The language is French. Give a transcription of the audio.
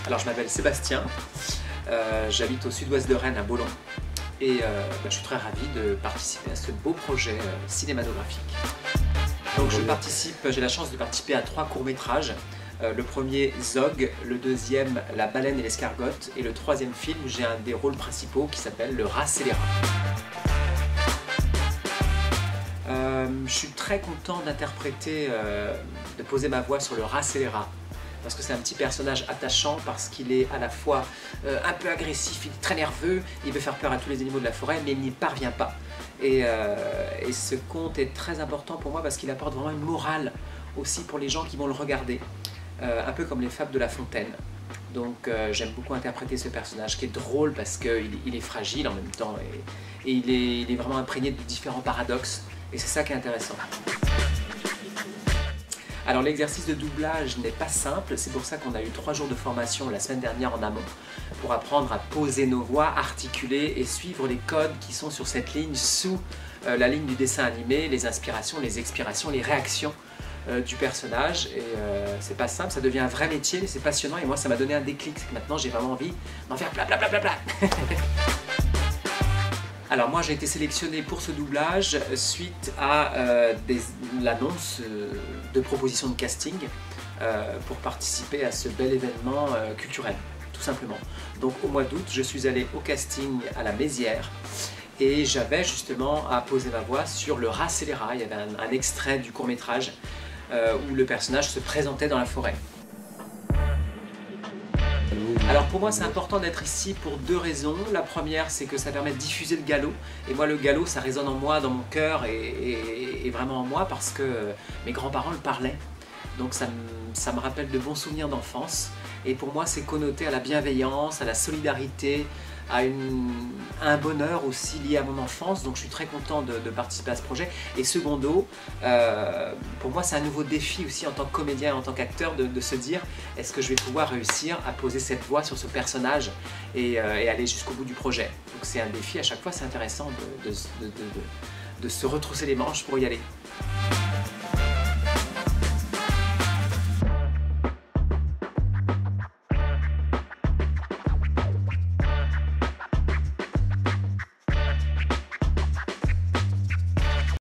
Alors je m'appelle Sébastien, j'habite au sud-ouest de Rennes à Baulon et je suis très ravi de participer à ce beau projet cinématographique. Donc j'ai la chance de participer à 3 courts-métrages. Le premier, Zog, le deuxième, La baleine et l'escargotte, et le troisième film, j'ai un des rôles principaux qui s'appelle Le rat scélérat. Je suis très content d'interpréter, de poser ma voix sur le rat scélérat. Parce que c'est un petit personnage attachant, parce qu'il est à la fois un peu agressif, il est très nerveux, il veut faire peur à tous les animaux de la forêt, mais il n'y parvient pas. Et ce conte est très important pour moi parce qu'il apporte vraiment une morale aussi pour les gens qui vont le regarder. Un peu comme les fables de La Fontaine. Donc j'aime beaucoup interpréter ce personnage qui est drôle parce qu'il est fragile en même temps et il est vraiment imprégné de différents paradoxes et c'est ça qui est intéressant. Alors l'exercice de doublage n'est pas simple, c'est pour ça qu'on a eu 3 jours de formation la semaine dernière en amont pour apprendre à poser nos voix, articuler et suivre les codes qui sont sur cette ligne sous la ligne du dessin animé, les inspirations, les expirations, les réactions du personnage et c'est pas simple, ça devient un vrai métier, c'est passionnant et moi ça m'a donné un déclic, c'est que maintenant j'ai vraiment envie d'en faire bla bla bla bla bla. Alors moi j'ai été sélectionné pour ce doublage suite à l'annonce de proposition de casting pour participer à ce bel événement culturel, tout simplement. Donc au mois d'août je suis allé au casting à la Mézières et j'avais justement à poser ma voix sur le rat scélérat. Il y avait un extrait du court-métrage où le personnage se présentait dans la forêt. Alors pour moi c'est important d'être ici pour 2 raisons. La première c'est que ça permet de diffuser le galop. Et moi le galop ça résonne en moi, dans mon cœur et vraiment en moi parce que mes grands-parents le parlaient. Donc ça me rappelle de bons souvenirs d'enfance. Et pour moi c'est connoté à la bienveillance, à la solidarité, à un bonheur aussi lié à mon enfance, donc je suis très content de participer à ce projet. Et secondo, pour moi c'est un nouveau défi aussi en tant que comédien, en tant qu'acteur, de se dire est-ce que je vais pouvoir réussir à poser cette voix sur ce personnage et aller jusqu'au bout du projet. Donc c'est un défi, à chaque fois c'est intéressant de se retrousser les manches pour y aller.